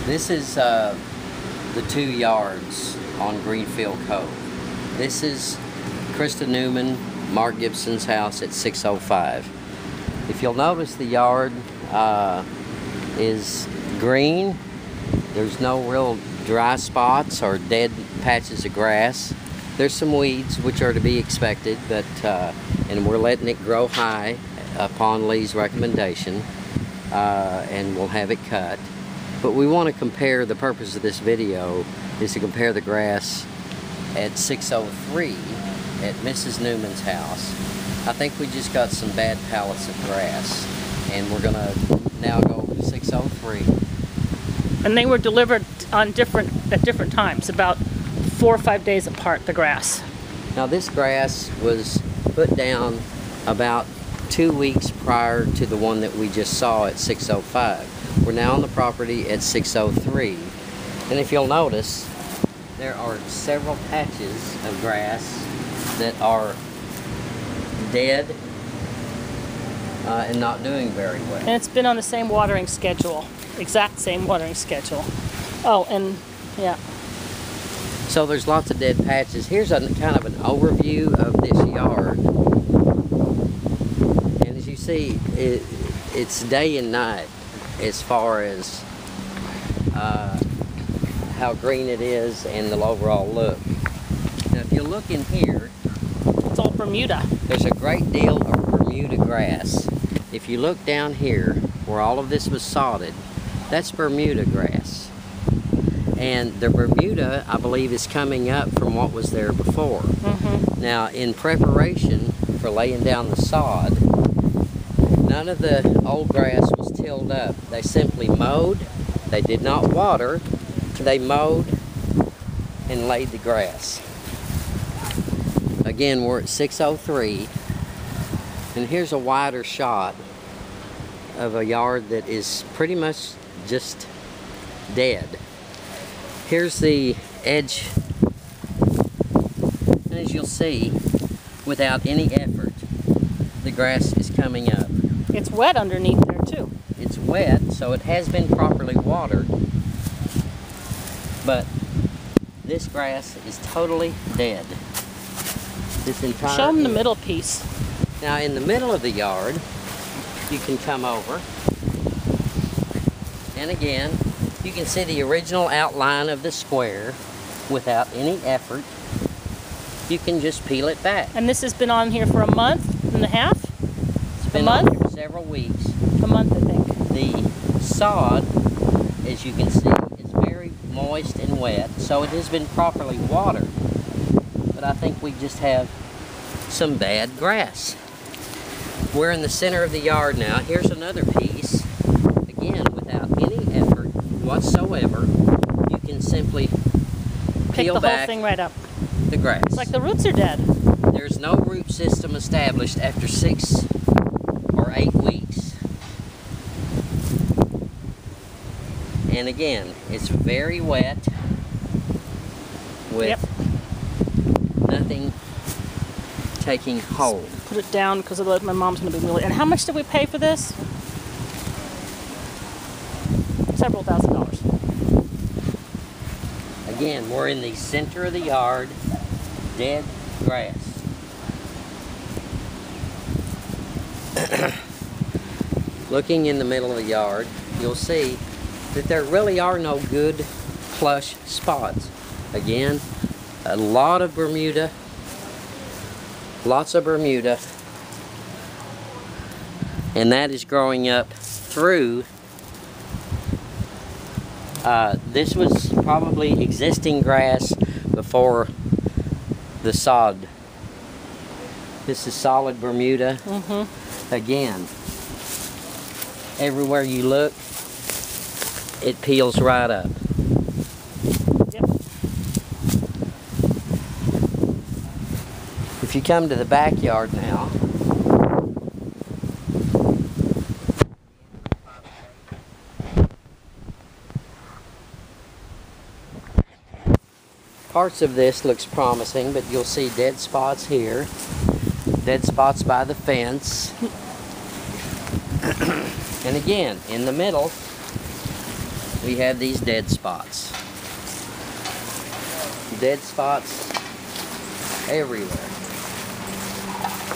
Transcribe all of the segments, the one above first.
This is the 2 yards on Greenfield Cove. This is Krista Newman, Mark Gibson's house at 605. If you'll notice, the yard is green. There's no real dry spots or dead patches of grass. There's some weeds, which are to be expected, but and we're letting it grow high upon Lee's recommendation, and we'll have it cut. But we want to compare, the purpose of this video is to compare the grass at 603 at Mrs. Newman's house. I think we just got some bad pallets of grass, and we're gonna now go to 603. And they were delivered on at different times, about 4 or 5 days apart, the grass. Now this grass was put down about 2 weeks prior to the one that we just saw at 605. We're now on the property at 603. And if you'll notice, there are several patches of grass that are dead and not doing very well. And it's been on the same watering schedule, exact same watering schedule. Oh, and yeah. So there's lots of dead patches. Here's a kind of an overview of this yard. And as you see, it's day and night as far as how green it is and the overall look. Now if you look in here, it's all Bermuda. There's a great deal of Bermuda grass. If you look down here where all of this was sodded, that's Bermuda grass. And the Bermuda, I believe, is coming up from what was there before. Now, in preparation for laying down the sod, none of the old grass was tilled up. They simply mowed. They did not water. They mowed and laid the grass. Again, we're at 603. And here's a wider shot of a yard that is pretty much just dead. Here's the edge, and as you'll see, without any effort, the grass is coming up. It's wet underneath there too. It's wet, so it has been properly watered, but this grass is totally dead. This entire Show them the middle piece. Now in the middle of the yard, you can come over, and again, you can see the original outline of the square without any effort. You can just peel it back. And this has been on here for a month and a half? It's been on here several weeks. A month, I think. The sod, as you can see, is very moist and wet, so it has been properly watered. But I think we just have some bad grass. We're in the center of the yard now. Here's another piece. Again, without any effort whatsoever, you can simply peel the whole thing right up. The grass. It's like the roots are dead. There's no root system established after 6 or 8 weeks. And again, it's very wet with nothing taking hold. Put it down because otherwise my mom's going to be really... And how much did we pay for this? Several $1,000s. Again, we're in the center of the yard, dead grass. Looking in the middle of the yard, you'll see that there really are no good plush spots. Again, a lot of Bermuda, lots of Bermuda, and that is growing up through. This was probably existing grass before the sod. This is solid Bermuda. Again, everywhere you look, it peels right up. If you come to the backyard now, parts of this looks promising, but you'll see dead spots here, dead spots by the fence. And again, in the middle, we have these dead spots. Dead spots everywhere.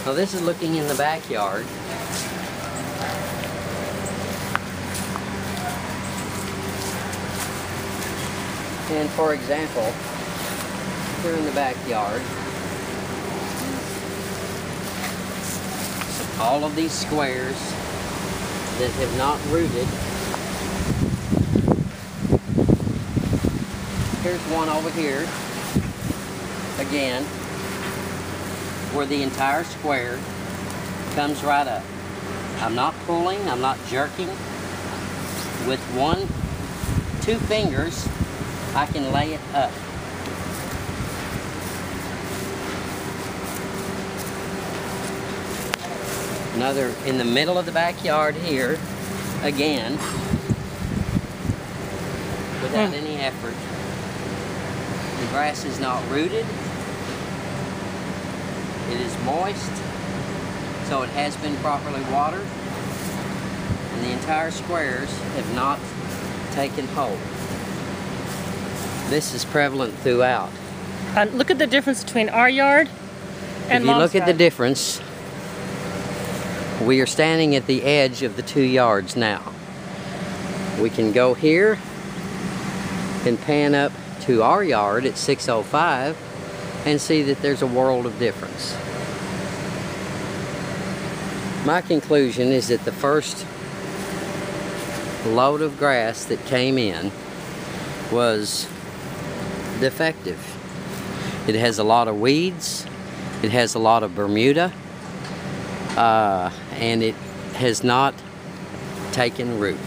Now this is looking in the backyard. And for example, here in the backyard, all of these squares that have not rooted. Here's one over here, again, where the entire square comes right up. I'm not pulling, I'm not jerking. With 2 fingers, I can lay it up. Another in the middle of the backyard here, again, without any effort. The grass is not rooted. It is moist, so it has been properly watered, and the entire squares have not taken hold. This is prevalent throughout. Look at the difference between our yard and If you Mom's look at the yard. difference, we are standing at the edge of the 2 yards now. We can go here and pan up to our yard at 605 and see that there's a world of difference. My conclusion is that the first load of grass that came in was defective. It has a lot of weeds, it has a lot of Bermuda, and it has not taken root.